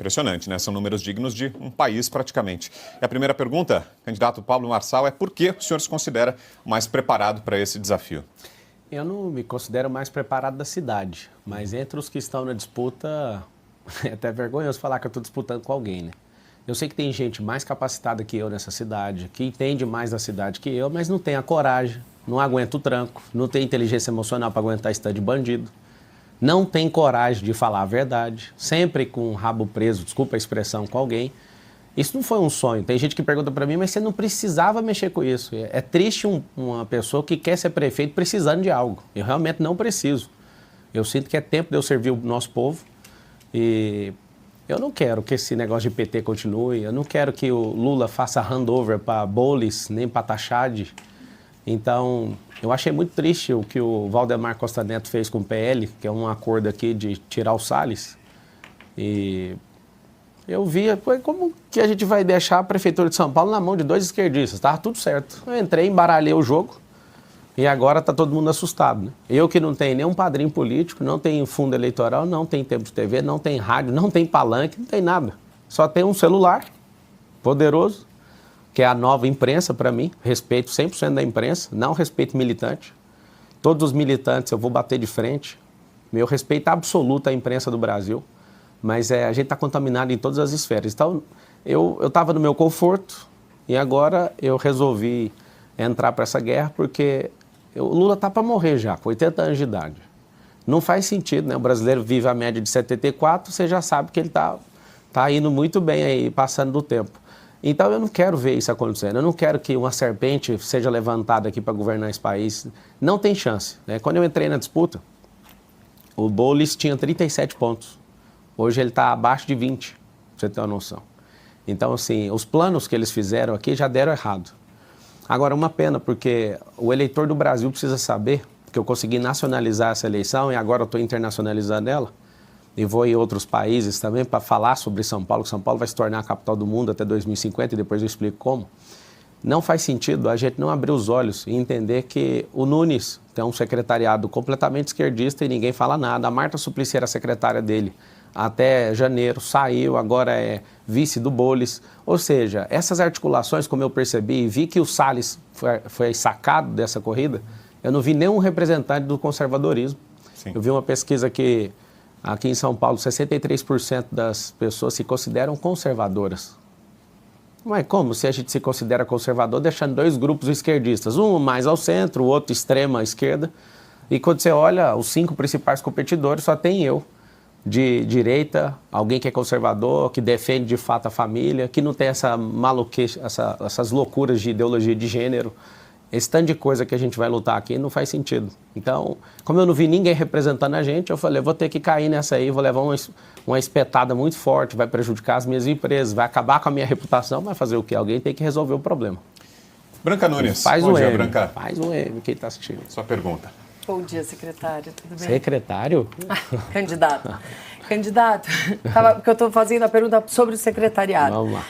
Impressionante, né? São números dignos de um país praticamente. E a primeira pergunta, candidato Pablo Marçal, é por que o senhor se considera mais preparado para esse desafio? Eu não me considero mais preparado da cidade, mas entre os que estão na disputa, é até vergonhoso falar que eu estou disputando com alguém, né? Eu sei que tem gente mais capacitada que eu nessa cidade, que entende mais da cidade que eu, mas não tem a coragem, não aguenta o tranco, não tem inteligência emocional para aguentar esse tanto de bandido, não tem coragem de falar a verdade, sempre com o rabo preso, desculpa a expressão, com alguém. Isso não foi um sonho. Tem gente que pergunta para mim, mas você não precisava mexer com isso. É triste uma pessoa que quer ser prefeito precisando de algo. Eu realmente não preciso. Eu sinto que é tempo de eu servir o nosso povo e eu não quero que esse negócio de PT continue, eu não quero que o Lula faça handover para Bolis, nem para Tachad. Então, eu achei muito triste o que o Valdemar Costa Neto fez com o PL, que é um acordo aqui de tirar o Salles. E eu via, como que a gente vai deixar a Prefeitura de São Paulo na mão de dois esquerdistas? Estava tudo certo. Eu entrei, embaralhei o jogo e agora está todo mundo assustado, né? Eu que não tenho nenhum padrinho político, não tenho fundo eleitoral, não tenho tempo de TV, não tenho rádio, não tenho palanque, não tem nada. Só tenho um celular poderoso, que é a nova imprensa para mim. Respeito 100% da imprensa, não respeito militante. Todos os militantes eu vou bater de frente. Meu respeito absoluto à imprensa do Brasil. Mas a gente está contaminado em todas as esferas. Então, eu estava no meu conforto e agora eu resolvi entrar para essa guerra porque o Lula está para morrer já, com 80 anos de idade. Não faz sentido, né? O brasileiro vive a média de 74, você já sabe que ele está indo muito bem aí, passando do tempo. Então, eu não quero ver isso acontecendo. Eu não quero que uma serpente seja levantada aqui para governar esse país. Não tem chance, né? Quando eu entrei na disputa, o Bolis tinha 37 pontos. Hoje ele está abaixo de 20, pra você ter uma noção. Então, assim, os planos que eles fizeram aqui já deram errado. Agora, uma pena, porque o eleitor do Brasil precisa saber que eu consegui nacionalizar essa eleição e agora eu estou internacionalizando ela. E vou em outros países também para falar sobre São Paulo, que São Paulo vai se tornar a capital do mundo até 2050 e depois eu explico como. Não faz sentido a gente não abrir os olhos e entender que o Nunes tem um secretariado completamente esquerdista e ninguém fala nada. A Marta Suplicy era secretária dele até janeiro, saiu, agora é vice do Bolis. Ou seja, essas articulações, como eu percebi, e vi que o Salles foi sacado dessa corrida, eu não vi nenhum representante do conservadorismo. Sim. Eu vi uma pesquisa que aqui em São Paulo, 63% das pessoas se consideram conservadoras. Mas como se a gente se considera conservador deixando dois grupos esquerdistas, um mais ao centro, o outro extrema esquerda, e quando você olha os 5 principais competidores, só tem eu, de direita, alguém que é conservador, que defende de fato a família, que não tem essa maluquice, essas loucuras de ideologia de gênero. Esse tanto de coisa que a gente vai lutar aqui não faz sentido. Então, como eu não vi ninguém representando a gente, eu falei, vou ter que cair nessa aí, vou levar uma espetada muito forte, vai prejudicar as minhas empresas, vai acabar com a minha reputação, vai fazer o quê? Alguém tem que resolver o problema. Branca Nunes, faz bom um dia, M, Branca. faz um M, quem está assistindo. Sua pergunta. Bom dia, secretário, tudo bem? Secretário? Candidato. Candidato, porque eu estou fazendo a pergunta sobre o secretariado. Vamos lá.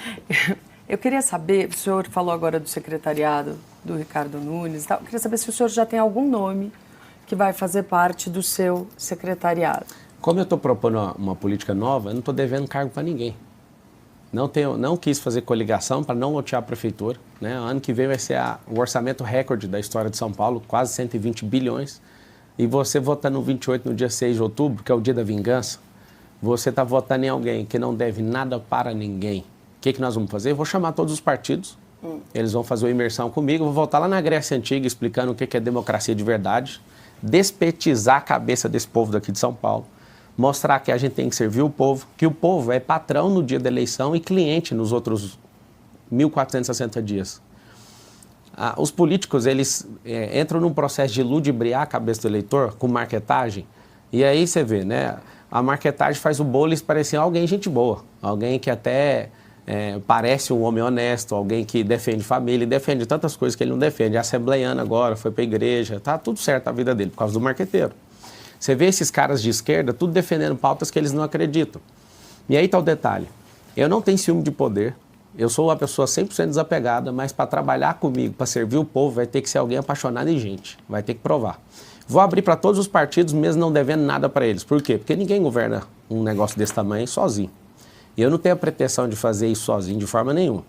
Eu queria saber, o senhor falou agora do secretariado do Ricardo Nunes e tal, eu queria saber se o senhor já tem algum nome que vai fazer parte do seu secretariado. Como eu estou propondo uma política nova, eu não estou devendo cargo para ninguém. Não quis fazer coligação para não lotear a prefeitura, né? Ano que vem vai ser o orçamento recorde da história de São Paulo, quase 120 bilhões. E você votando no 28, no dia 6 de outubro, que é o dia da vingança, você está votando em alguém que não deve nada para ninguém. O que nós vamos fazer? Eu vou chamar todos os partidos, eles vão fazer uma imersão comigo, eu vou voltar lá na Grécia Antiga explicando o que é democracia de verdade, despetizar a cabeça desse povo daqui de São Paulo, mostrar que a gente tem que servir o povo, que o povo é patrão no dia da eleição e cliente nos outros 1.460 dias. Os políticos, eles entram num processo de ludibriar a cabeça do eleitor com marketagem, e aí você vê, né? A marketagem faz o Bolis parecer alguém gente boa, alguém que até parece um homem honesto, alguém que defende família, defende tantas coisas que ele não defende. É assembleiano agora, foi para a igreja, tá tudo certo a vida dele por causa do marqueteiro. Você vê esses caras de esquerda tudo defendendo pautas que eles não acreditam. E aí está o detalhe, eu não tenho ciúme de poder, eu sou uma pessoa 100% desapegada, mas para trabalhar comigo, para servir o povo, vai ter que ser alguém apaixonado em gente, vai ter que provar. Vou abrir para todos os partidos, mesmo não devendo nada para eles. Por quê? Porque ninguém governa um negócio desse tamanho sozinho. E eu não tenho a pretensão de fazer isso sozinho, de forma nenhuma.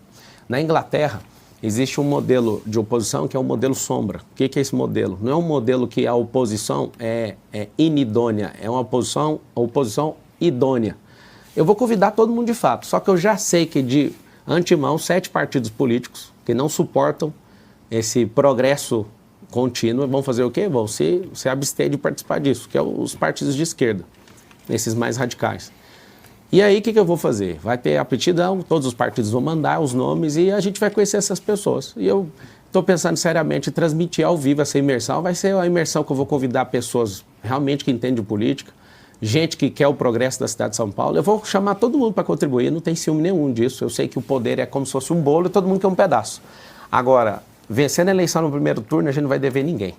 Na Inglaterra, existe um modelo de oposição que é um modelo sombra. O que é esse modelo? Não é um modelo que a oposição é inidônea, é uma oposição idônea. Eu vou convidar todo mundo de fato, só que eu já sei que de antemão 7 partidos políticos que não suportam esse progresso contínuo vão fazer o quê? Vão se abster de participar disso, que é os partidos de esquerda, esses mais radicais. E aí, o que eu vou fazer? Vai ter aptidão, todos os partidos vão mandar os nomes e a gente vai conhecer essas pessoas. E eu estou pensando seriamente em transmitir ao vivo essa imersão. Vai ser a imersão que eu vou convidar pessoas realmente que entendem de política, gente que quer o progresso da cidade de São Paulo. Eu vou chamar todo mundo para contribuir, não tem ciúme nenhum disso. Eu sei que o poder é como se fosse um bolo e todo mundo quer um pedaço. Agora, vencendo a eleição no primeiro turno, a gente não vai dever ninguém.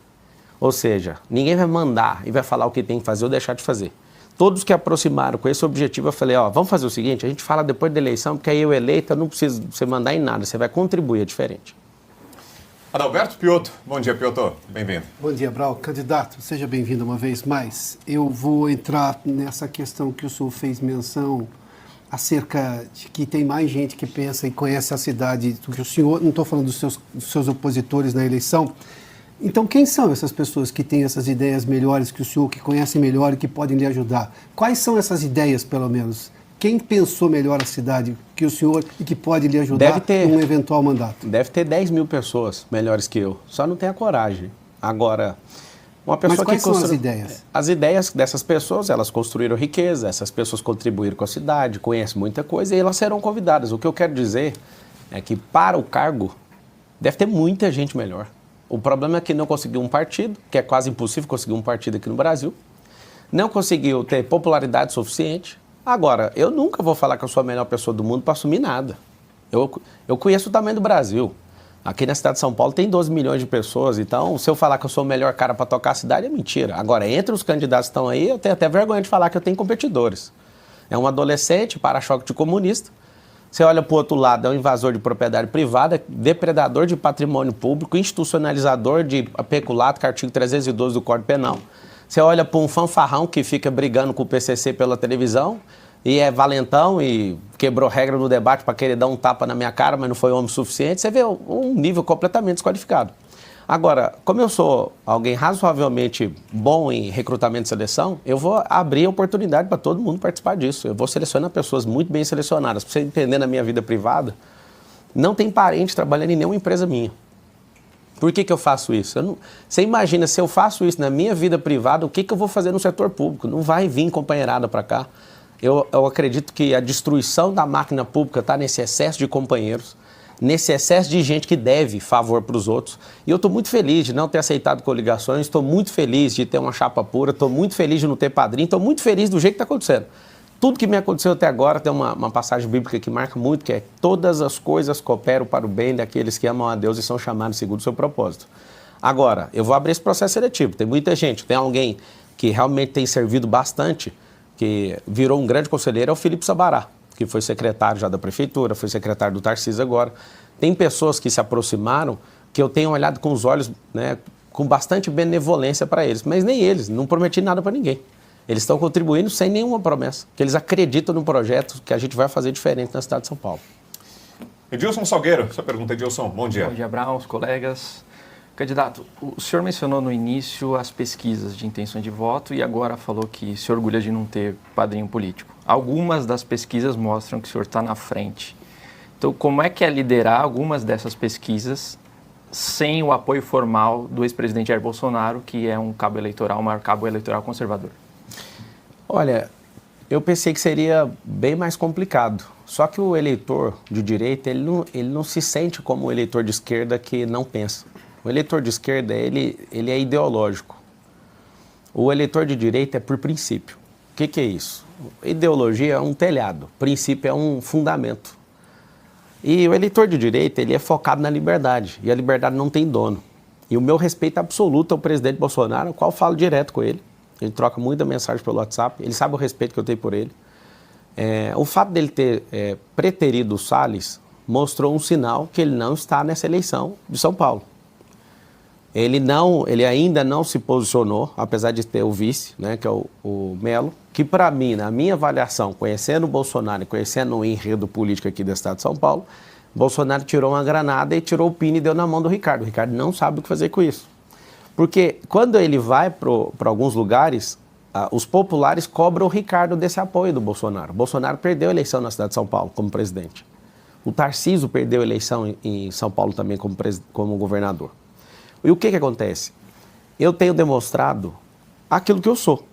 Ou seja, ninguém vai mandar e vai falar o que tem que fazer ou deixar de fazer. Todos que aproximaram com esse objetivo, eu falei, vamos fazer o seguinte, a gente fala depois da eleição, porque aí eu eleito, eu não preciso você mandar em nada, você vai contribuir, é diferente. Adalberto Piotto. Bom dia, Piotto. Bem-vindo. Bom dia, Brau. Candidato, seja bem-vindo uma vez mais. Eu vou entrar nessa questão que o senhor fez menção acerca de que tem mais gente que pensa e conhece a cidade do que o senhor. Não estou falando dos seus opositores na eleição. Então, quem são essas pessoas que têm essas ideias melhores que o senhor, que conhecem melhor e que podem lhe ajudar? Quais são essas ideias, pelo menos? Quem pensou melhor a cidade que o senhor e que pode lhe ajudar em um eventual mandato? Deve ter 10 mil pessoas melhores que eu, só não tem a coragem. Agora, uma pessoa Mas quais são as ideias? As ideias dessas pessoas, elas construíram riqueza, essas pessoas contribuíram com a cidade, conhecem muita coisa e elas serão convidadas. O que eu quero dizer é que para o cargo deve ter muita gente melhor. O problema é que não conseguiu um partido, que é quase impossível conseguir um partido aqui no Brasil. Não conseguiu ter popularidade suficiente. Agora, eu nunca vou falar que eu sou a melhor pessoa do mundo para assumir nada. Eu conheço o tamanho do Brasil. Aqui na cidade de São Paulo tem 12 milhões de pessoas, então se eu falar que eu sou o melhor cara para tocar a cidade é mentira. Agora, entre os candidatos que estão aí, eu tenho até vergonha de falar que eu tenho competidores. É um adolescente, para-choque de comunista. Você olha para o outro lado, é um invasor de propriedade privada, depredador de patrimônio público, institucionalizador de peculato, que é o artigo 312 do Código Penal. Você olha para um fanfarrão que fica brigando com o PCC pela televisão e é valentão e quebrou regra no debate para querer dar um tapa na minha cara, mas não foi homem suficiente. Você vê um nível completamente desqualificado. Agora, como eu sou alguém razoavelmente bom em recrutamento e seleção, eu vou abrir a oportunidade para todo mundo participar disso. Eu vou selecionar pessoas muito bem selecionadas. Para você entender na minha vida privada, não tem parente trabalhando em nenhuma empresa minha. Por que eu faço isso? Você imagina, se eu faço isso na minha vida privada, o que eu vou fazer no setor público? Não vai vir companheirada para cá. Eu acredito que a destruição da máquina pública está nesse excesso de companheiros, nesse excesso de gente que deve favor para os outros. E eu estou muito feliz de não ter aceitado coligações, estou muito feliz de ter uma chapa pura, estou muito feliz de não ter padrinho, estou muito feliz do jeito que está acontecendo. Tudo que me aconteceu até agora tem uma passagem bíblica que marca muito, que é: todas as coisas cooperam para o bem daqueles que amam a Deus e são chamados segundo o seu propósito. Agora, eu vou abrir esse processo seletivo. Tem muita gente, tem alguém que realmente tem servido bastante, que virou um grande conselheiro, é o Felipe Sabará, que foi secretário já da prefeitura, foi secretário do Tarcísio agora. Tem pessoas que se aproximaram que eu tenho olhado com os olhos, né, com bastante benevolência para eles, mas nem eles, não prometi nada para ninguém. Eles estão contribuindo sem nenhuma promessa, que eles acreditam no projeto que a gente vai fazer diferente na cidade de São Paulo. Edilson Salgueiro, sua pergunta, Edilson. Bom dia. Bom dia, Brown, os colegas. Candidato, o senhor mencionou no início as pesquisas de intenções de voto e agora falou que se orgulha de não ter padrinho político. Algumas das pesquisas mostram que o senhor está na frente. Então, como é que é liderar algumas dessas pesquisas sem o apoio formal do ex-presidente Jair Bolsonaro, que é um cabo eleitoral, o maior cabo eleitoral conservador? Olha, eu pensei que seria bem mais complicado. Só que o eleitor de direita, ele não se sente como o eleitor de esquerda que não pensa. O eleitor de esquerda, ele é ideológico. O eleitor de direita é por princípio. O que é isso? Ideologia é um telhado, princípio é um fundamento. E o eleitor de direita, ele é focado na liberdade, e a liberdade não tem dono. E o meu respeito absoluto ao presidente Bolsonaro, ao qual eu falo direto com ele. Ele troca muita mensagem pelo WhatsApp, ele sabe o respeito que eu tenho por ele. O fato dele ter preterido o Salles mostrou um sinal que ele não está nessa eleição de São Paulo. Ele ainda não se posicionou, apesar de ter o vice, né, que é o Melo, que para mim, na minha avaliação, conhecendo o Bolsonaro e conhecendo o enredo político aqui do estado de São Paulo, Bolsonaro tirou uma granada e tirou o pino e deu na mão do Ricardo. O Ricardo não sabe o que fazer com isso. Porque quando ele vai para alguns lugares, os populares cobram o Ricardo desse apoio do Bolsonaro. O Bolsonaro perdeu a eleição na cidade de São Paulo como presidente. O Tarcísio perdeu a eleição em São Paulo também como governador. E o que acontece? Eu tenho demonstrado aquilo que eu sou.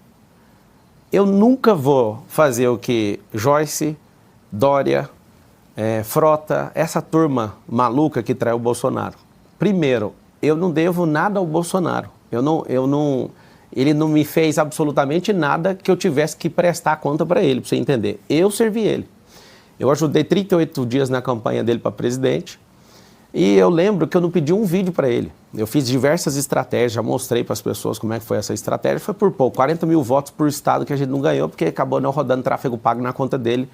Eu nunca vou fazer o que Joyce, Dória, Frota, essa turma maluca que traiu o Bolsonaro. Primeiro, eu não devo nada ao Bolsonaro. Ele não me fez absolutamente nada que eu tivesse que prestar conta para ele, para você entender. Eu servi ele. Eu ajudei 38 dias na campanha dele para presidente e eu lembro que eu não pedi um vídeo para ele. Eu fiz diversas estratégias, já mostrei para as pessoas como é que foi essa estratégia. Foi por pouco, 40 mil votos por estado que a gente não ganhou porque acabou não rodando tráfego pago na conta dele.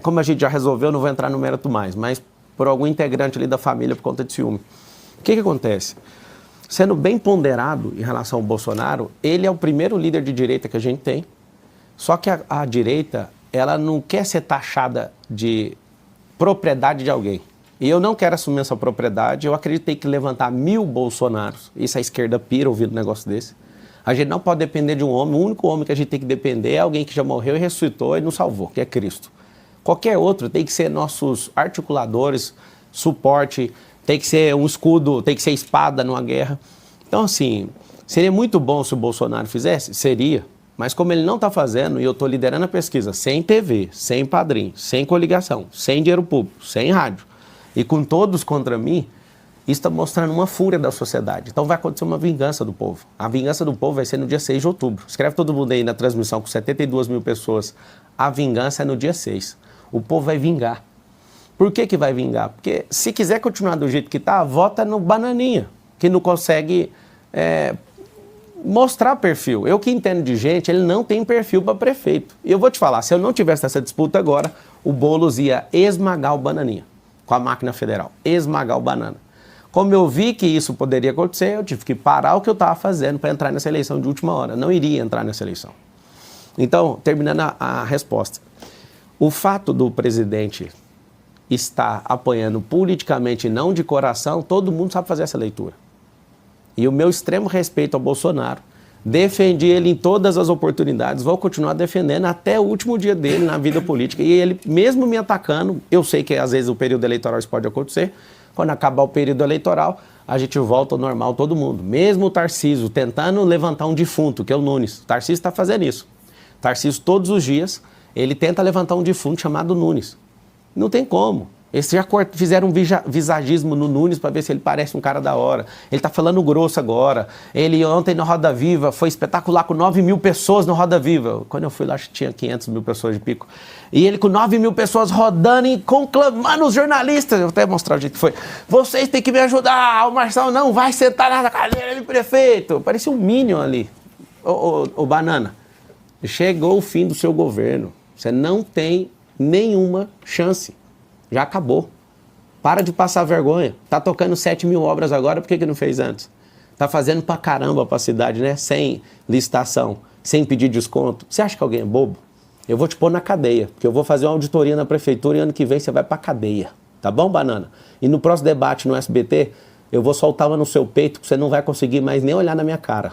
Como a gente já resolveu, não vou entrar no mérito mais, mas por algum integrante ali da família por conta de ciúme. O que acontece? Sendo bem ponderado em relação ao Bolsonaro, ele é o primeiro líder de direita que a gente tem, só que a direita, ela não quer ser taxada de propriedade de alguém. E eu não quero assumir essa propriedade, eu acredito que tem que levantar 1000 Bolsonaros. Isso a esquerda pira ouvindo um negócio desse. A gente não pode depender de um homem, o único homem que a gente tem que depender é alguém que já morreu e ressuscitou e nos salvou, que é Cristo. Qualquer outro tem que ser nossos articuladores, suporte, tem que ser um escudo, tem que ser espada numa guerra. Então, assim, seria muito bom se o Bolsonaro fizesse? Seria. Mas como ele não está fazendo, e eu estou liderando a pesquisa sem TV, sem padrinho, sem coligação, sem dinheiro público, sem rádio, e com todos contra mim, isso está mostrando uma fúria da sociedade. Então vai acontecer uma vingança do povo. A vingança do povo vai ser no dia 6 de outubro. Escreve todo mundo aí na transmissão com 72 mil pessoas. A vingança é no dia 6. O povo vai vingar. Por que vai vingar? Porque se quiser continuar do jeito que está, vota no Bananinha, que não consegue mostrar perfil. Eu que entendo de gente, ele não tem perfil para prefeito. E eu vou te falar, se eu não tivesse essa disputa agora, o Boulos ia esmagar o Bananinha com a máquina federal, esmagar o Banana. Como eu vi que isso poderia acontecer, eu tive que parar o que eu estava fazendo para entrar nessa eleição de última hora. Não iria entrar nessa eleição. Então, terminando a resposta. O fato do presidente estar apoiando politicamente e não de coração, todo mundo sabe fazer essa leitura. E o meu extremo respeito ao Bolsonaro, defendi ele em todas as oportunidades, vou continuar defendendo até o último dia dele na vida política. E ele, mesmo me atacando, eu sei que às vezes o período eleitoral isso pode acontecer, quando acabar o período eleitoral, a gente volta ao normal todo mundo. Mesmo o Tarcísio tentando levantar um defunto, que é o Nunes. O Tarcísio está fazendo isso. O Tarcísio todos os dias, ele tenta levantar um defunto chamado Nunes. Não tem como. Eles já fizeram um visagismo no Nunes para ver se ele parece um cara da hora. Ele tá falando grosso agora. Ele ontem na Roda Viva foi espetacular com 9 mil pessoas na Roda Viva. Quando eu fui lá, acho que tinha 500 mil pessoas de pico. E ele com 9 mil pessoas rodando e conclamando os jornalistas. Eu vou até mostrar o jeito que foi. Vocês têm que me ajudar. O Marçal não vai sentar na cadeira de prefeito. Parecia um Minion ali. Ô, Banana, chegou o fim do seu governo. Você não tem nenhuma chance. Já acabou. Para de passar vergonha. Tá tocando 7 mil obras agora, por que não fez antes? Tá fazendo pra caramba pra cidade, né? Sem licitação, sem pedir desconto. Você acha que alguém é bobo? Eu vou te pôr na cadeia, porque eu vou fazer uma auditoria na prefeitura e ano que vem você vai pra cadeia. Tá bom, Banana? E no próximo debate no SBT, eu vou soltar uma no seu peito que você não vai conseguir mais nem olhar na minha cara.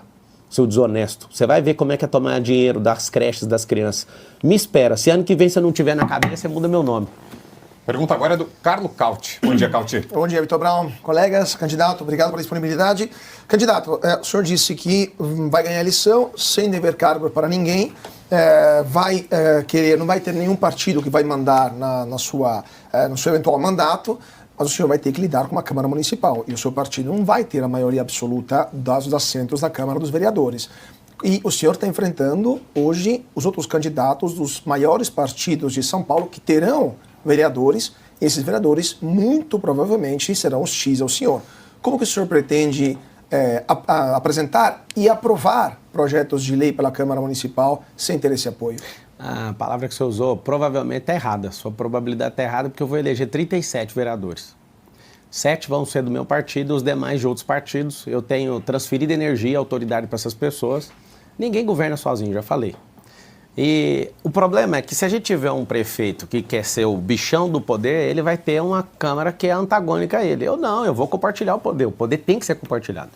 Seu desonesto. Você vai ver como é que é tomar dinheiro das creches das crianças. Me espera. Se ano que vem você não tiver na cadeia, você muda meu nome. Pergunta agora é do Carlos Cauti. Bom dia, Cauti. Bom dia, Vitor Brown. Colegas, candidato, obrigado pela disponibilidade. Candidato, o senhor disse que vai ganhar a eleição sem dever cargo para ninguém, não vai ter nenhum partido que vai mandar no seu eventual mandato, mas o senhor vai ter que lidar com uma Câmara Municipal e o seu partido não vai ter a maioria absoluta dos assentos da Câmara dos Vereadores. E o senhor está enfrentando hoje os outros candidatos dos maiores partidos de São Paulo que terão vereadores, e esses vereadores muito provavelmente serão hostis ao senhor. Como que o senhor pretende apresentar e aprovar projetos de lei pela Câmara Municipal sem ter esse apoio? A palavra que você usou provavelmente está errada. Sua probabilidade está errada porque eu vou eleger 37 vereadores. 7 vão ser do meu partido, os demais de outros partidos. Eu tenho transferido energia e autoridade para essas pessoas. Ninguém governa sozinho, já falei. E o problema é que se a gente tiver um prefeito que quer ser o bichão do poder, ele vai ter uma Câmara que é antagônica a ele. Eu não, eu vou compartilhar o poder tem que ser compartilhado.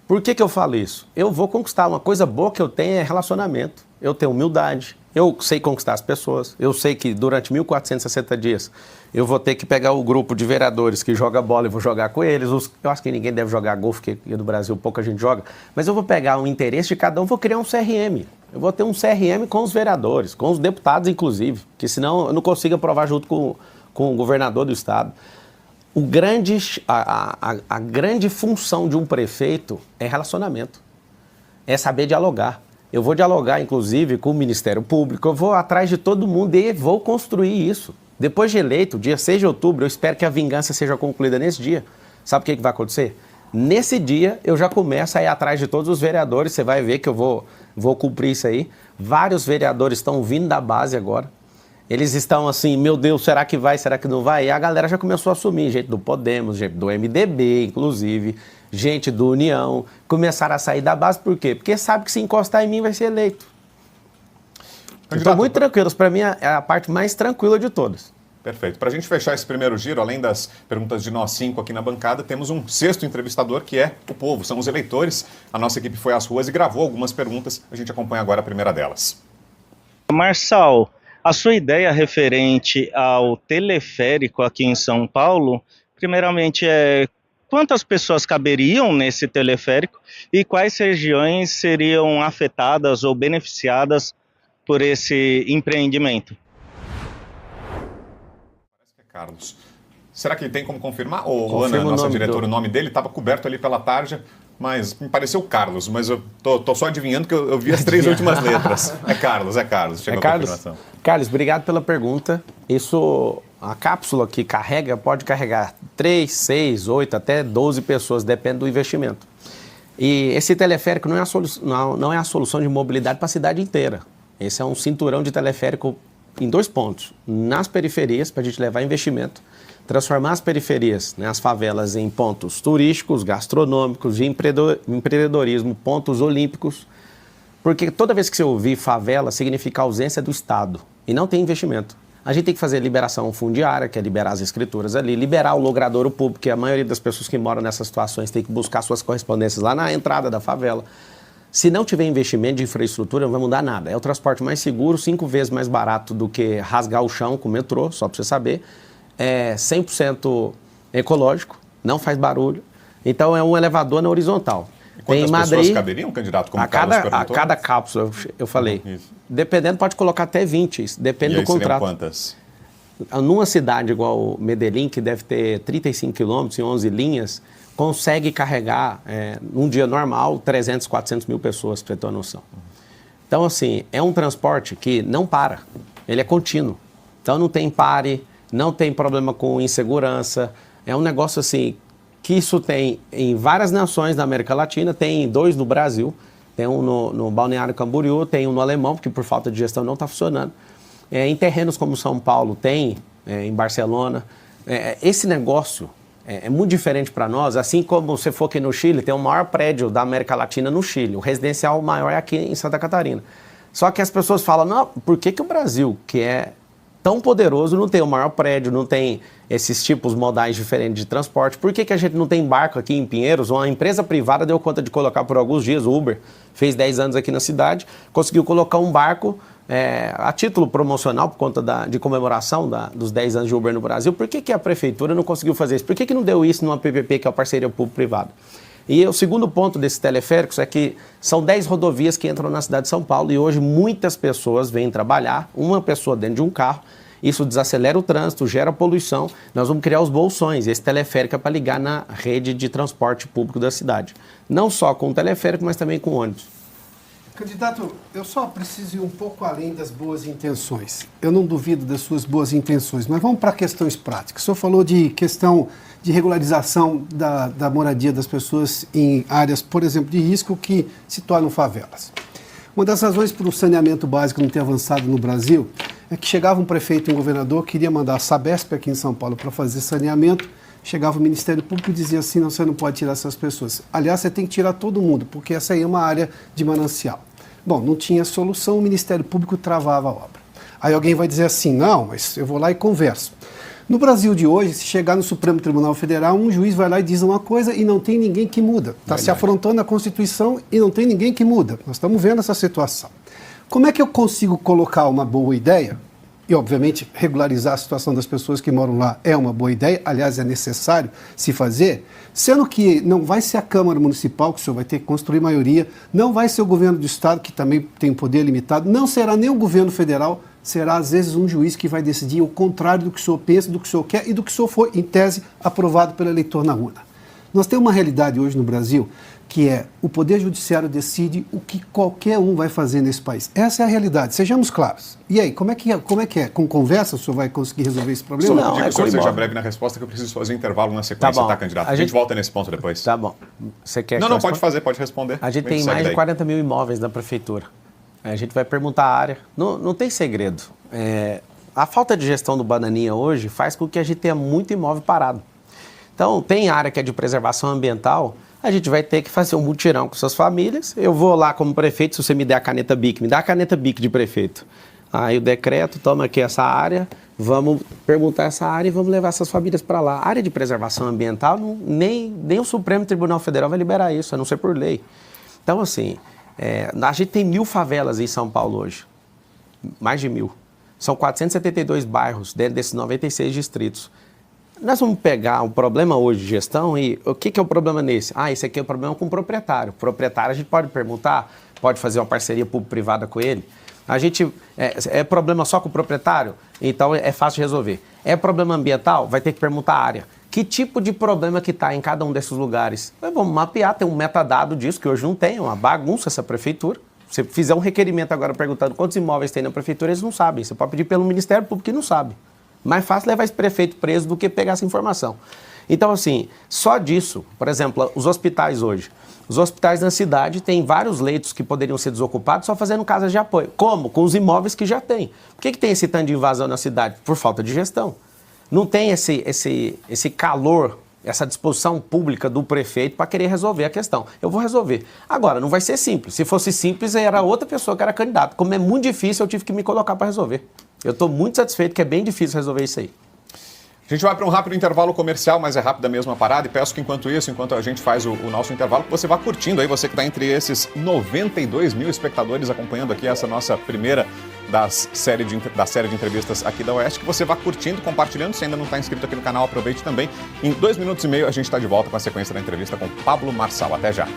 Por que eu falo isso? Eu vou conquistar, uma coisa boa que eu tenho é relacionamento, eu tenho humildade, eu sei conquistar as pessoas, eu sei que durante 1.460 dias eu vou ter que pegar o grupo de vereadores que joga bola e vou jogar com eles, eu acho que ninguém deve jogar golfe, porque no Brasil pouca gente joga, mas eu vou pegar o interesse de cada um, vou criar um CRM, eu vou ter um CRM com os vereadores, com os deputados inclusive, porque senão eu não consigo aprovar junto com o governador do estado. A grande função de um prefeito é relacionamento, é saber dialogar. Eu vou dialogar, inclusive, com o Ministério Público, eu vou atrás de todo mundo e vou construir isso. Depois de eleito, dia 6 de outubro, eu espero que a vingança seja concluída nesse dia. Sabe o que vai acontecer? Nesse dia, eu já começo a ir atrás de todos os vereadores, você vai ver que eu vou cumprir isso aí. Vários vereadores estão vindo da base agora. Eles estão assim, meu Deus, será que vai, será que não vai? E a galera já começou a assumir, gente do Podemos, gente do MDB, inclusive, gente do União, começaram a sair da base, por quê? Porque sabe que se encostar em mim vai ser eleito. Estou muito tranquilo, para mim é a parte mais tranquila de todas. Perfeito. Para a gente fechar esse primeiro giro, além das perguntas de nós 5 aqui na bancada, temos um sexto entrevistador que é o povo, são os eleitores. A nossa equipe foi às ruas e gravou algumas perguntas, a gente acompanha agora a primeira delas. Marçal, a sua ideia referente ao teleférico aqui em São Paulo, primeiramente quantas pessoas caberiam nesse teleférico e quais regiões seriam afetadas ou beneficiadas por esse empreendimento? Parece que é Carlos. Será que tem como confirmar? Ô, Ana, nossa diretora, o nome dele estava coberto ali pela tarja, mas me pareceu Carlos, mas eu tô só adivinhando que eu vi as 3 últimas letras. É Carlos. Chegou a confirmação. Carlos, obrigado pela pergunta. A cápsula que carrega pode carregar 3, 6, 8, até 12 pessoas, depende do investimento. E esse teleférico não é a solução de mobilidade para a cidade inteira. Esse é um cinturão de teleférico em 2 pontos. Nas periferias, para a gente levar investimento, transformar as periferias, né, as favelas, em pontos turísticos, gastronômicos, de empreendedorismo, pontos olímpicos. Porque toda vez que você ouvir favela, significa ausência do Estado e não tem investimento. A gente tem que fazer liberação fundiária, que é liberar as escrituras ali, liberar o logradouro público, que a maioria das pessoas que moram nessas situações tem que buscar suas correspondências lá na entrada da favela. Se não tiver investimento de infraestrutura, não vai mudar nada. É o transporte mais seguro, 5 vezes mais barato do que rasgar o chão com o metrô, só para você saber. É 100% ecológico, não faz barulho. Então é um elevador na horizontal. Quantas em Madrid, pessoas caberiam, candidato, como Carlos perguntou? A cada cápsula, eu falei. Isso. Dependendo, pode colocar até 20, depende do contrato. Quantas? Numa cidade igual Medellín, que deve ter 35 quilômetros e 11 linhas, consegue carregar, num dia normal, 300, 400 mil pessoas, para você ter uma noção. Então, assim, é um transporte que não para, ele é contínuo. Então, não tem pare, não tem problema com insegurança, é um negócio assim, que isso tem em várias nações da América Latina, tem 2 no Brasil, tem um no Balneário Camboriú, tem um no Alemão, porque por falta de gestão não está funcionando. Em terrenos como São Paulo tem, em Barcelona. Esse negócio é muito diferente para nós, assim como você for aqui no Chile, tem o maior prédio da América Latina no Chile, o residencial maior é aqui em Santa Catarina. Só que as pessoas falam, não, por que o Brasil, que é tão poderoso, não tem o maior prédio, não tem esses tipos modais diferentes de transporte? Por que a gente não tem barco aqui em Pinheiros? Uma empresa privada deu conta de colocar por alguns dias, o Uber fez 10 anos aqui na cidade, conseguiu colocar um barco a título promocional, por conta de comemoração dos 10 anos de Uber no Brasil. Por que a prefeitura não conseguiu fazer isso? Por que não deu isso numa PPP, que é a parceria público-privada? E o segundo ponto desses teleféricos é que são 10 rodovias que entram na cidade de São Paulo e hoje muitas pessoas vêm trabalhar, uma pessoa dentro de um carro, isso desacelera o trânsito, gera poluição, nós vamos criar os bolsões, esse teleférico é para ligar na rede de transporte público da cidade. Não só com o teleférico, mas também com ônibus. Candidato, eu só preciso ir um pouco além das boas intenções. Eu não duvido das suas boas intenções, mas vamos para questões práticas. O senhor falou de questão de regularização da moradia das pessoas em áreas, por exemplo, de risco que se tornam favelas. Uma das razões para o saneamento básico não ter avançado no Brasil é que chegava um prefeito e um governador, queria mandar a Sabesp aqui em São Paulo para fazer saneamento, chegava o Ministério Público e dizia assim, não, você não pode tirar essas pessoas. Aliás, você tem que tirar todo mundo, porque essa aí é uma área de manancial. Bom, não tinha solução, o Ministério Público travava a obra. Aí alguém vai dizer assim, não, mas eu vou lá e converso. No Brasil de hoje, se chegar no Supremo Tribunal Federal, um juiz vai lá e diz uma coisa e não tem ninguém que muda. Está se afrontando a Constituição e não tem ninguém que muda. Nós estamos vendo essa situação. Como é que eu consigo colocar uma boa ideia? E, obviamente, regularizar a situação das pessoas que moram lá é uma boa ideia, aliás, é necessário se fazer, sendo que não vai ser a Câmara Municipal, que o senhor vai ter que construir maioria, não vai ser o governo do Estado, que também tem poder limitado, não será nem o governo federal, será, às vezes, um juiz que vai decidir o contrário do que o senhor pensa, do que o senhor quer e do que o senhor foi, em tese, aprovado pelo eleitor na urna. Nós temos uma realidade hoje no Brasil que é o Poder Judiciário decide o que qualquer um vai fazer nesse país. Essa é a realidade, sejamos claros. E aí, como é que é? Com conversa o senhor vai conseguir resolver esse problema? Só pedir que o senhor seja breve na resposta, que eu preciso fazer intervalo na sequência, tá, candidato? A gente volta nesse ponto depois. Tá bom. Você quer Não, pode fazer, pode responder. A gente tem mais de 40 mil imóveis na prefeitura. A gente vai perguntar a área. Não tem segredo. A falta de gestão do Bananinha hoje faz com que a gente tenha muito imóvel parado. Então, tem área que é de preservação ambiental, a gente vai ter que fazer um mutirão com suas famílias. Eu vou lá como prefeito, se você me der a caneta BIC, me dá a caneta BIC de prefeito. Aí o decreto, toma aqui essa área, vamos perguntar essa área e vamos levar essas famílias para lá. A área de preservação ambiental, nem o Supremo Tribunal Federal vai liberar isso, a não ser por lei. Então, assim, a gente tem 1.000 favelas em São Paulo hoje, mais de 1.000. São 472 bairros dentro desses 96 distritos. Nós vamos pegar um problema hoje de gestão e o que é o problema nesse? Esse aqui é o problema com o proprietário. O proprietário a gente pode perguntar, pode fazer uma parceria público-privada com ele. A gente, é problema só com o proprietário? Então é fácil de resolver. É problema ambiental? Vai ter que perguntar a área. Que tipo de problema que está em cada um desses lugares? Vamos mapear, tem um metadado disso, que hoje não tem, é uma bagunça essa prefeitura. Se você fizer um requerimento agora perguntando quantos imóveis tem na prefeitura, eles não sabem. Você pode pedir pelo Ministério Público que não sabe. Mais fácil levar esse prefeito preso do que pegar essa informação. Então, assim, só disso, por exemplo, os hospitais hoje. Os hospitais na cidade têm vários leitos que poderiam ser desocupados só fazendo casas de apoio. Como? Com os imóveis que já tem. Por que tem esse tanto de invasão na cidade? Por falta de gestão. Não tem esse calor, essa disposição pública do prefeito para querer resolver a questão. Eu vou resolver. Agora, não vai ser simples. Se fosse simples, era outra pessoa que era candidata. Como é muito difícil, eu tive que me colocar para resolver. Eu estou muito satisfeito que é bem difícil resolver isso aí. A gente vai para um rápido intervalo comercial, mas é rápido a mesma parada. E peço que enquanto a gente faz o nosso intervalo, que você vá curtindo aí, você que está entre esses 92 mil espectadores acompanhando aqui essa nossa primeira da série de entrevistas aqui da Oeste, que você vá curtindo, compartilhando. Se ainda não está inscrito aqui no canal, aproveite também. Em 2 minutos e meio a gente está de volta com a sequência da entrevista com Pablo Marçal. Até já.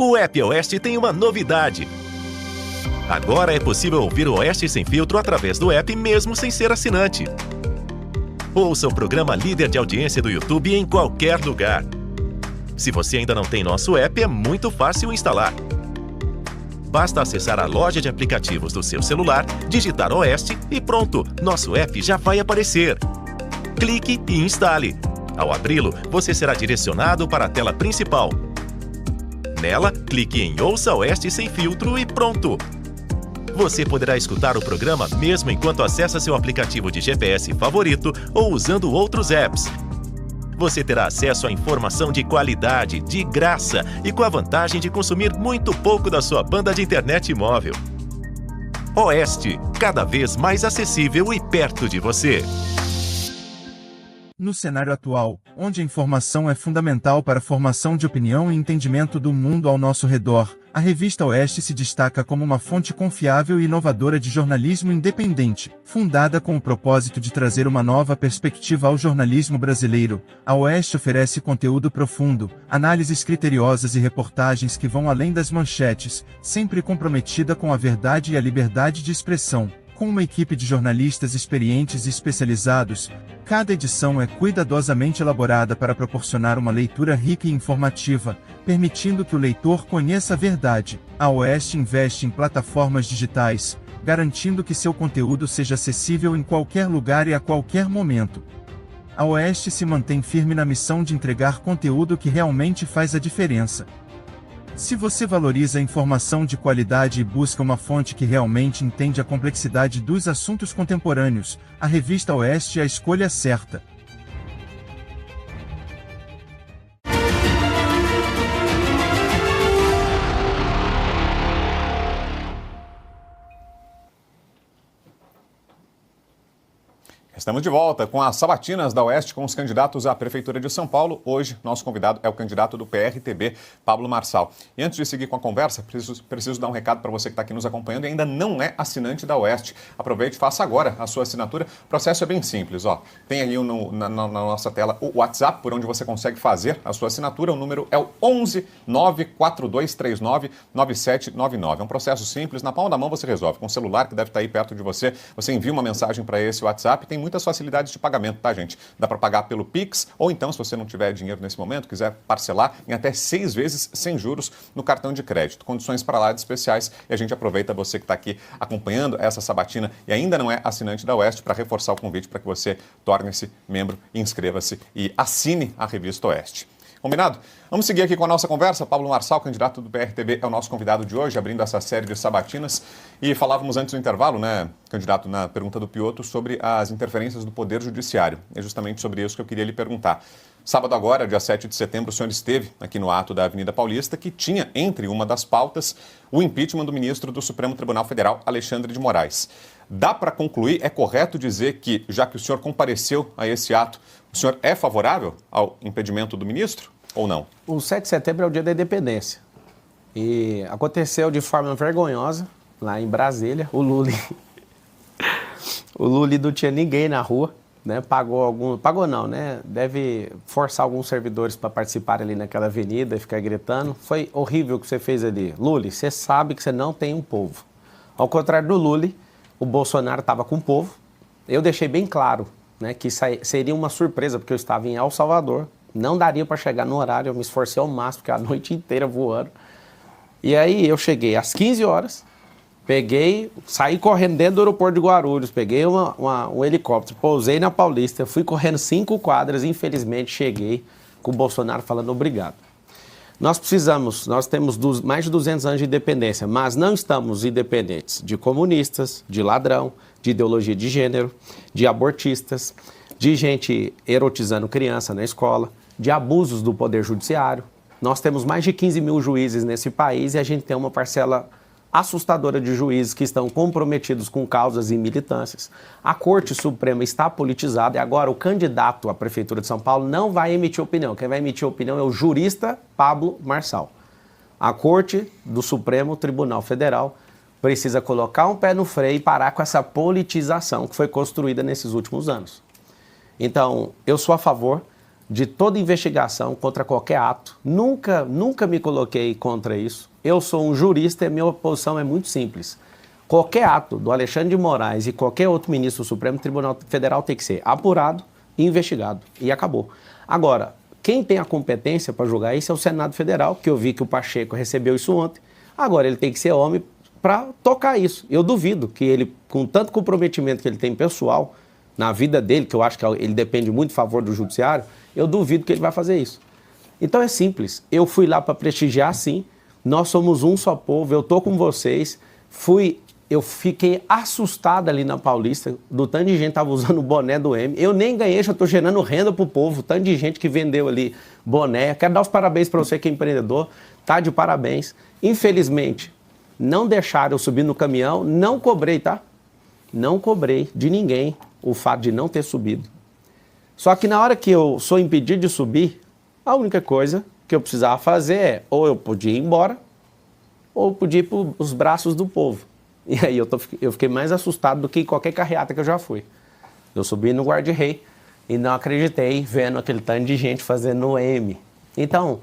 O App Oeste tem uma novidade. Agora é possível ouvir o Oeste Sem Filtro através do app mesmo sem ser assinante. Ouça o programa líder de audiência do YouTube em qualquer lugar. Se você ainda não tem nosso app, é muito fácil instalar. Basta acessar a loja de aplicativos do seu celular, digitar Oeste e pronto, nosso app já vai aparecer. Clique e instale. Ao abri-lo, você será direcionado para a tela principal. Nela, clique em Ouça Oeste Sem Filtro e pronto! Você poderá escutar o programa mesmo enquanto acessa seu aplicativo de GPS favorito ou usando outros apps. Você terá acesso a informação de qualidade, de graça e com a vantagem de consumir muito pouco da sua banda de internet móvel. Oeste, cada vez mais acessível e perto de você. No cenário atual, onde a informação é fundamental para a formação de opinião e entendimento do mundo ao nosso redor, a revista Oeste se destaca como uma fonte confiável e inovadora de jornalismo independente. Fundada com o propósito de trazer uma nova perspectiva ao jornalismo brasileiro, a Oeste oferece conteúdo profundo, análises criteriosas e reportagens que vão além das manchetes, sempre comprometida com a verdade e a liberdade de expressão. Com uma equipe de jornalistas experientes e especializados, cada edição é cuidadosamente elaborada para proporcionar uma leitura rica e informativa, permitindo que o leitor conheça a verdade. A Oeste investe em plataformas digitais, garantindo que seu conteúdo seja acessível em qualquer lugar e a qualquer momento. A Oeste se mantém firme na missão de entregar conteúdo que realmente faz a diferença. Se você valoriza a informação de qualidade e busca uma fonte que realmente entende a complexidade dos assuntos contemporâneos, a Revista Oeste é a escolha certa. Estamos de volta com as sabatinas da Oeste com os candidatos à Prefeitura de São Paulo. Hoje, nosso convidado é o candidato do PRTB, Pablo Marçal. E antes de seguir com a conversa, preciso dar um recado para você que está aqui nos acompanhando e ainda não é assinante da Oeste. Aproveite e faça agora a sua assinatura. O processo é bem simples. Tem aí na nossa tela o WhatsApp, por onde você consegue fazer a sua assinatura. O número é o 11 94239 9799. É um processo simples. Na palma da mão você resolve. Com o celular que deve estar aí perto de você, você envia uma mensagem para esse WhatsApp. Tem muitas facilidades de pagamento, tá, gente? Dá para pagar pelo Pix ou então, se você não tiver dinheiro nesse momento, quiser parcelar em até 6 vezes sem juros no cartão de crédito. Condições para lá de especiais e a gente aproveita você que está aqui acompanhando essa sabatina e ainda não é assinante da Oeste para reforçar o convite para que você torne-se membro, inscreva-se e assine a Revista Oeste. Combinado? Vamos seguir aqui com a nossa conversa. Pablo Marçal, candidato do PRTB, é o nosso convidado de hoje, abrindo essa série de sabatinas. E falávamos antes do intervalo, né, candidato, na pergunta do Piotr, sobre as interferências do Poder Judiciário. É justamente sobre isso que eu queria lhe perguntar. Sábado agora, dia 7 de setembro, o senhor esteve aqui no ato da Avenida Paulista, que tinha, entre uma das pautas, o impeachment do ministro do Supremo Tribunal Federal, Alexandre de Moraes. Dá para concluir, é correto dizer que, já que o senhor compareceu a esse ato, o senhor é favorável ao impedimento do ministro ou não? O 7 de setembro é o dia da independência. E aconteceu de forma vergonhosa, lá em Brasília. O Lula não tinha ninguém na rua, né? Pagou não, né? Deve forçar alguns servidores para participarem ali naquela avenida e ficar gritando. Foi horrível o que você fez ali. Lula, você sabe que você não tem um povo. Ao contrário do Lula, o Bolsonaro estava com o povo. Eu deixei bem claro, né, que seria uma surpresa, porque eu estava em El Salvador, não daria para chegar no horário, eu me esforcei ao máximo, porque a noite inteira voando. E aí eu cheguei às 15 horas, saí correndo dentro do aeroporto de Guarulhos, peguei um helicóptero, pousei na Paulista, fui correndo 5 quadras, infelizmente cheguei com o Bolsonaro falando obrigado. Nós temos mais de 200 anos de independência, mas não estamos independentes de comunistas, de ladrão, de ideologia de gênero, de abortistas, de gente erotizando criança na escola, de abusos do Poder Judiciário. Nós temos mais de 15 mil juízes nesse país e a gente tem uma parcela assustadora de juízes que estão comprometidos com causas e militâncias. A Corte Suprema está politizada e agora o candidato à Prefeitura de São Paulo não vai emitir opinião. Quem vai emitir opinião é o jurista Pablo Marçal. A Corte do Supremo Tribunal Federal precisa colocar um pé no freio e parar com essa politização que foi construída nesses últimos anos. Então, eu sou a favor de toda investigação contra qualquer ato. Nunca me coloquei contra isso. Eu sou um jurista e a minha posição é muito simples. Qualquer ato do Alexandre de Moraes e qualquer outro ministro do Supremo Tribunal Federal tem que ser apurado e investigado. E acabou. Agora, quem tem a competência para julgar isso é o Senado Federal, que eu vi que o Pacheco recebeu isso ontem. Agora, ele tem que ser homem para tocar isso. Eu duvido que ele, com tanto comprometimento que ele tem pessoal na vida dele, que eu acho que ele depende muito a favor do judiciário, eu duvido que ele vai fazer isso. Então é simples, eu fui lá para prestigiar sim, nós somos um só povo, eu tô com vocês, eu fiquei assustado ali na Paulista, do tanto de gente que estava usando o boné do M, eu nem ganhei, já estou gerando renda pro povo, tanto de gente que vendeu ali boné, quero dar os parabéns para você que é empreendedor, tá de parabéns. Infelizmente, não deixaram eu subir no caminhão, não cobrei, tá? Não cobrei de ninguém o fato de não ter subido. Só que na hora que eu sou impedido de subir, a única coisa que eu precisava fazer é, ou eu podia ir embora, ou eu podia ir para os braços do povo. E aí eu fiquei mais assustado do que qualquer carreata que eu já fui. Eu subi no guarda-rei e não acreditei vendo aquele tanto de gente fazendo o M. Então,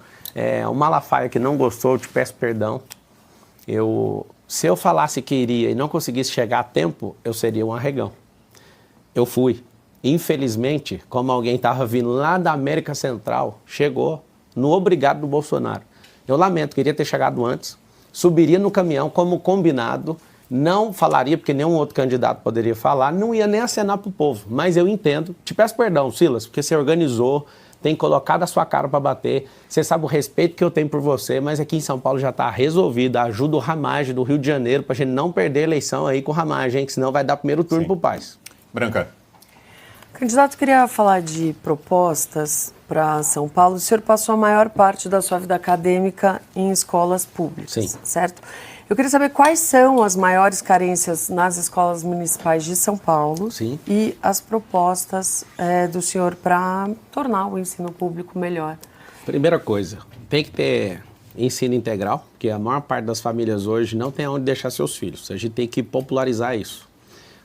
o Malafaia que não gostou, eu te peço perdão. Se eu falasse que iria e não conseguisse chegar a tempo, eu seria um arregão. Eu fui. Infelizmente, como alguém estava vindo lá da América Central, chegou no obrigado do Bolsonaro. Eu lamento, queria ter chegado antes, subiria no caminhão como combinado, não falaria, porque nenhum outro candidato poderia falar, não ia nem acenar para o povo. Mas eu entendo, te peço perdão, Silas, porque você organizou, tem colocado a sua cara para bater. Você sabe o respeito que eu tenho por você, mas aqui em São Paulo já está resolvido. Ajuda o Ramagem do Rio de Janeiro para a gente não perder a eleição aí com o Ramagem, que senão vai dar primeiro turno para o Paes. Branca. Candidato, queria falar de propostas para São Paulo. O senhor passou a maior parte da sua vida acadêmica em escolas públicas, Sim. certo? Eu queria saber quais são as maiores carências nas escolas municipais de São Paulo. Sim. E as propostas do senhor para tornar o ensino público melhor. Primeira coisa, tem que ter ensino integral, porque a maior parte das famílias hoje não tem onde deixar seus filhos. A gente tem que popularizar isso.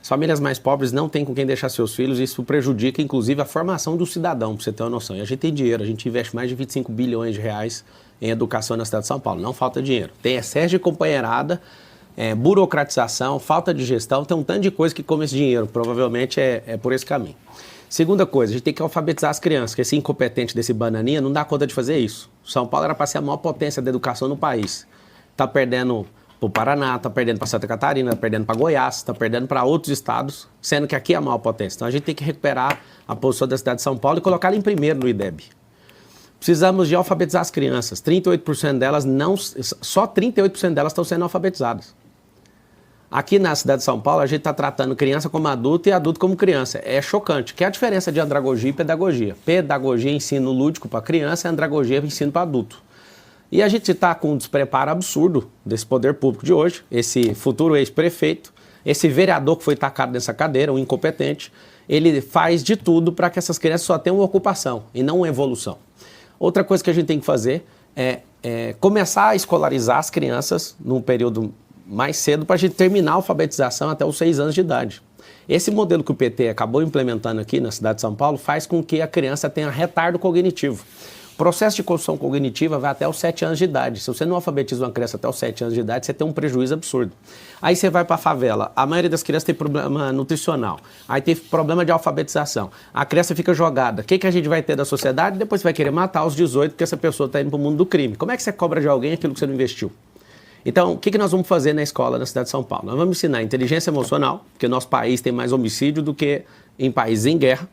As famílias mais pobres não têm com quem deixar seus filhos, e isso prejudica, inclusive, a formação do cidadão, para você ter uma noção. E a gente tem dinheiro, a gente investe mais de 25 bilhões de reais em educação na cidade de São Paulo. Não falta dinheiro. Tem excesso de companheirada, burocratização, falta de gestão, tem um tanto de coisa que come esse dinheiro. Provavelmente é por esse caminho. Segunda coisa, a gente tem que alfabetizar as crianças, porque esse incompetente desse bananinha não dá conta de fazer isso. São Paulo era para ser a maior potência da educação no país. Está perdendo para o Paraná, está perdendo para Santa Catarina, está perdendo para Goiás, está perdendo para outros estados, sendo que aqui é a maior potência. Então a gente tem que recuperar a posição da cidade de São Paulo e colocá-la em primeiro no IDEB. Precisamos de alfabetizar as crianças. 38% delas só 38% delas estão sendo alfabetizadas. Aqui na cidade de São Paulo, a gente está tratando criança como adulto e adulto como criança. É chocante. Que é a diferença de andragogia e pedagogia? Pedagogia é ensino lúdico para criança, andragogia é ensino para adulto. E a gente está com um despreparo absurdo desse poder público de hoje, esse futuro ex-prefeito, esse vereador que foi tacado nessa cadeira, um incompetente, ele faz de tudo para que essas crianças só tenham uma ocupação e não uma evolução. Outra coisa que a gente tem que fazer é começar a escolarizar as crianças num período mais cedo para a gente terminar a alfabetização até os 6 anos de idade. Esse modelo que o PT acabou implementando aqui na cidade de São Paulo faz com que a criança tenha retardo cognitivo. O processo de construção cognitiva vai até os 7 anos de idade. Se você não alfabetiza uma criança até os 7 anos de idade, você tem um prejuízo absurdo. Aí você vai para a favela, a maioria das crianças tem problema nutricional, aí tem problema de alfabetização, a criança fica jogada. O que a gente vai ter da sociedade? Depois você vai querer matar aos 18 porque essa pessoa está indo para o mundo do crime. Como é que você cobra de alguém aquilo que você não investiu? Então, o que nós vamos fazer na escola na cidade de São Paulo? Nós vamos ensinar inteligência emocional, porque nosso país tem mais homicídio do que em países em guerra.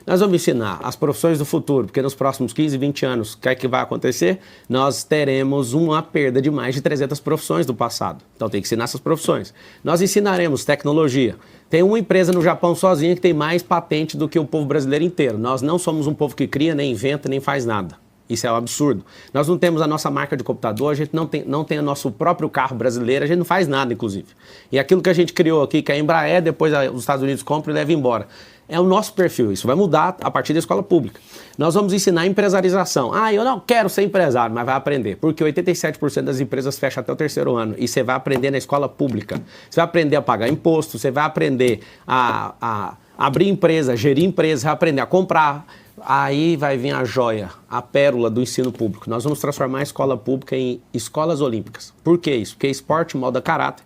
Nós vamos ensinar as profissões do futuro, porque nos próximos 15, 20 anos, o que é que vai acontecer? Nós teremos uma perda de mais de 300 profissões do passado. Então tem que ensinar essas profissões. Nós ensinaremos tecnologia. Tem uma empresa no Japão sozinha que tem mais patente do que o povo brasileiro inteiro. Nós não somos um povo que cria, nem inventa, nem faz nada. Isso é um absurdo. Nós não temos a nossa marca de computador, a gente não tem o nosso próprio carro brasileiro, a gente não faz nada, inclusive. E aquilo que a gente criou aqui, que é a Embraer, depois os Estados Unidos compram e levam embora. É o nosso perfil, isso vai mudar a partir da escola pública. Nós vamos ensinar empresarização. Eu não quero ser empresário, mas vai aprender. Porque 87% das empresas fecham até o 3º ano. E você vai aprender na escola pública. Você vai aprender a pagar imposto, você vai aprender a abrir empresa, gerir empresa, vai aprender a comprar. Aí vai vir a joia, a pérola do ensino público. Nós vamos transformar a escola pública em escolas olímpicas. Por que isso? Porque esporte molda caráter.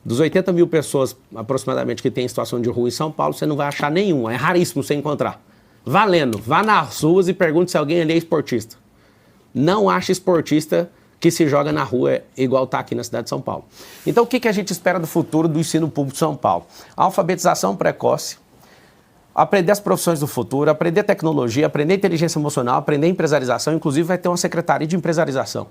Dos 80 mil pessoas aproximadamente que tem em situação de rua em São Paulo, você não vai achar nenhum. É raríssimo você encontrar. Valendo, vá nas ruas e pergunte se alguém ali é esportista. Não acha esportista que se joga na rua igual está aqui na cidade de São Paulo. Então o que a gente espera do futuro do ensino público de São Paulo? A alfabetização precoce, aprender as profissões do futuro, aprender tecnologia, aprender inteligência emocional, aprender empresarização, inclusive vai ter uma secretaria de empresarização.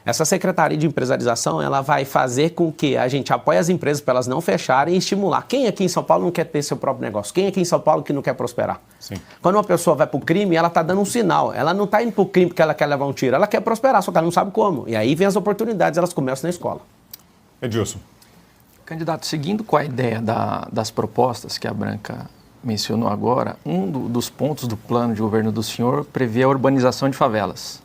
Essa secretaria de empresarização, ela vai fazer com que a gente apoie as empresas para elas não fecharem e estimular. Quem aqui em São Paulo não quer ter seu próprio negócio? Quem aqui em São Paulo que não quer prosperar? Sim. Quando uma pessoa vai para o crime, ela está dando um sinal. Ela não está indo para o crime porque ela quer levar um tiro, ela quer prosperar, só que ela não sabe como. E aí vem as oportunidades, elas começam na escola. Edilson. Candidato, seguindo com a ideia das propostas que a Branca mencionou agora, dos pontos do plano de governo do senhor prevê a urbanização de favelas.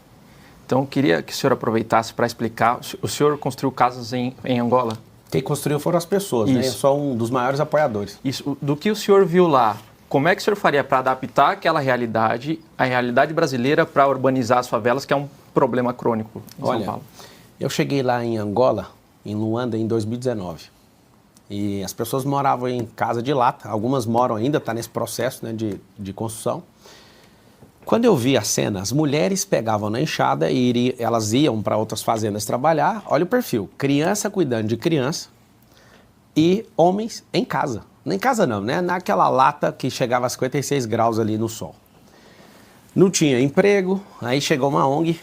Então, eu queria que o senhor aproveitasse para explicar. O senhor construiu casas em Angola? Quem construiu foram as pessoas, né? Eu sou um dos maiores apoiadores. Isso. Do que o senhor viu lá, como é que o senhor faria para adaptar aquela realidade, a realidade brasileira, para urbanizar as favelas, que é um problema crônico em São Paulo? Eu cheguei lá em Angola, em Luanda, em 2019. E as pessoas moravam em casa de lata. Algumas moram ainda, está nesse processo, né, de construção. Quando eu vi a cena, as mulheres pegavam na enxada e elas iam para outras fazendas trabalhar. Olha o perfil, criança cuidando de criança e homens em casa. Nem em casa não, né? Naquela lata que chegava a 56 graus ali no sol. Não tinha emprego, aí chegou uma ONG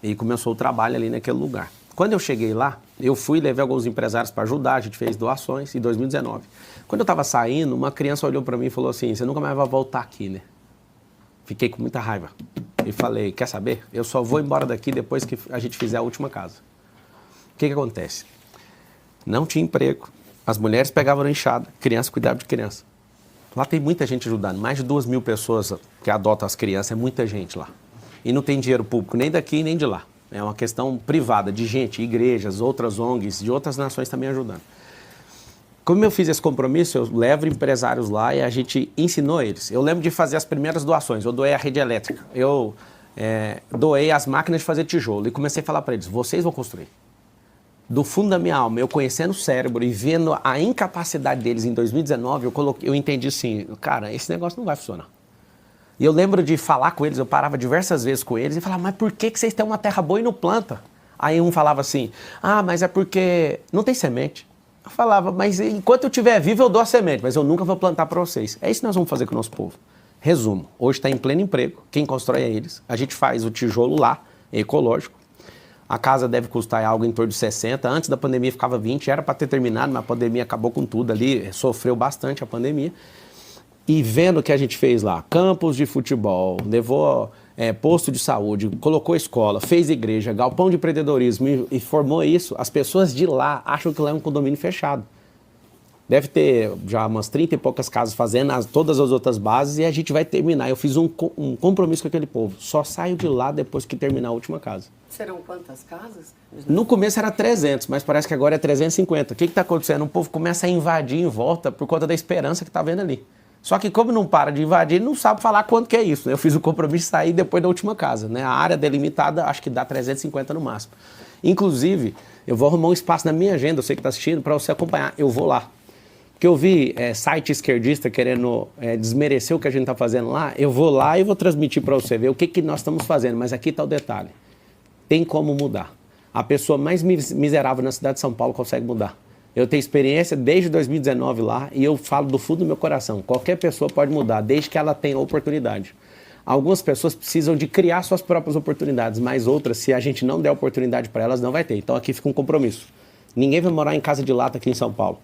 e começou o trabalho ali naquele lugar. Quando eu cheguei lá, eu fui e levei alguns empresários para ajudar, a gente fez doações em 2019. Quando eu estava saindo, uma criança olhou para mim e falou assim, você nunca mais vai voltar aqui, né? Fiquei com muita raiva. E falei, quer saber? Eu só vou embora daqui depois que a gente fizer a última casa. O que acontece? Não tinha emprego, as mulheres pegavam na enxada, criança cuidava de criança. Lá tem muita gente ajudando, mais de 2.000 pessoas que adotam as crianças, é muita gente lá. E não tem dinheiro público nem daqui nem de lá. É uma questão privada de gente, igrejas, outras ONGs, de outras nações também ajudando. Como eu fiz esse compromisso, eu levo empresários lá e a gente ensinou eles. Eu lembro de fazer as primeiras doações, eu doei a rede elétrica, eu doei as máquinas de fazer tijolo e comecei a falar para eles, vocês vão construir. Do fundo da minha alma, eu conhecendo o cérebro e vendo a incapacidade deles em 2019, eu entendi assim, cara, esse negócio não vai funcionar. E eu lembro de falar com eles, eu parava diversas vezes com eles e falava, mas por que vocês têm uma terra boa e não planta? Aí um falava assim, mas é porque não tem semente. Eu falava, mas enquanto eu estiver vivo eu dou a semente, mas eu nunca vou plantar para vocês. É isso que nós vamos fazer com o nosso povo. Resumo, hoje está em pleno emprego, quem constrói é eles, a gente faz o tijolo lá, é ecológico. A casa deve custar algo em torno de 60, antes da pandemia ficava 20, era para ter terminado, mas a pandemia acabou com tudo ali, sofreu bastante a pandemia. E vendo o que a gente fez lá, campos de futebol, levou posto de saúde, colocou escola, fez igreja, galpão de empreendedorismo e formou isso, as pessoas de lá acham que lá é um condomínio fechado. Deve ter já umas 30 e poucas casas fazendo todas as outras bases e a gente vai terminar. Eu fiz um compromisso com aquele povo. Só saio de lá depois que terminar a última casa. Serão quantas casas? No começo era 300, mas parece que agora é 350. O que está acontecendo? O povo começa a invadir em volta por conta da esperança que está vendo ali. Só que como não para de invadir, ele não sabe falar quanto que é isso. Né? Eu fiz o compromisso de sair depois da última casa. Né? A área delimitada acho que dá 350 no máximo. Inclusive, eu vou arrumar um espaço na minha agenda, você que está assistindo, para você acompanhar. Eu vou lá. Porque eu vi site esquerdista querendo desmerecer o que a gente está fazendo lá, eu vou lá e vou transmitir para você ver o que nós estamos fazendo. Mas aqui está o detalhe. Tem como mudar. A pessoa mais miserável na cidade de São Paulo consegue mudar. Eu tenho experiência desde 2019 lá e eu falo do fundo do meu coração. Qualquer pessoa pode mudar, desde que ela tenha oportunidade. Algumas pessoas precisam de criar suas próprias oportunidades, mas outras, se a gente não der oportunidade para elas, não vai ter. Então aqui fica um compromisso. Ninguém vai morar em casa de lata aqui em São Paulo.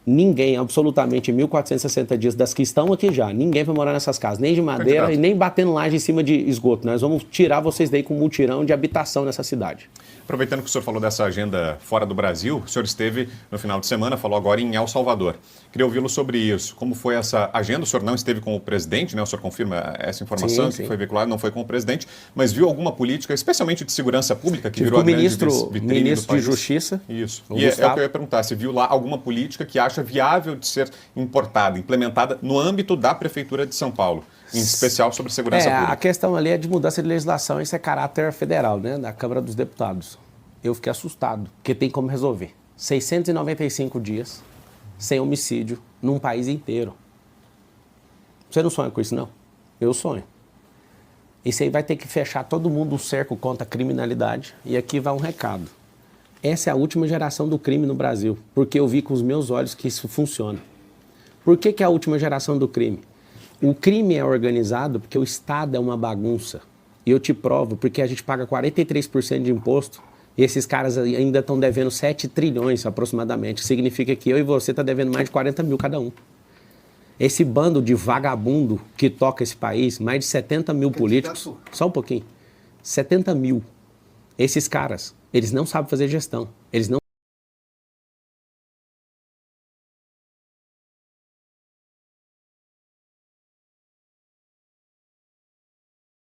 Ninguém, absolutamente, em 1.460 dias das que estão aqui já, ninguém vai morar nessas casas, nem de madeira e nem batendo laje em cima de esgoto. Nós vamos tirar vocês daí com um mutirão de habitação nessa cidade. Aproveitando que o senhor falou dessa agenda fora do Brasil, o senhor esteve no final de semana, falou agora em El Salvador. Queria ouvi-lo sobre isso. Como foi essa agenda? O senhor não esteve com o presidente, né? O senhor confirma essa informação que foi veiculada, não foi com o presidente, mas viu alguma política, especialmente de segurança pública, que virou a grande vitrine do país? De Justiça. Isso. E é o que eu ia perguntar, se viu lá alguma política que acha viável de ser importada, implementada no âmbito da Prefeitura de São Paulo, em especial sobre segurança pública. A questão ali é de mudança de legislação, isso é caráter federal, né, da Câmara dos Deputados. Eu fiquei assustado, porque tem como resolver. 695 dias sem homicídio num país inteiro. Você não sonha com isso, não? Eu sonho. Isso aí vai ter que fechar todo mundo um cerco contra a criminalidade. E aqui vai um recado. Essa é a última geração do crime no Brasil, porque eu vi com os meus olhos que isso funciona. Por que é a última geração do crime? O crime é organizado porque o Estado é uma bagunça. E eu te provo, porque a gente paga 43% de imposto e esses caras ainda estão devendo 7 trilhões aproximadamente. Significa que eu e você estão devendo mais de 40 mil cada um. Esse bando de vagabundo que toca esse país, mais de 70 mil políticos, só um pouquinho, 70 mil. Esses caras, eles não sabem fazer gestão, eles não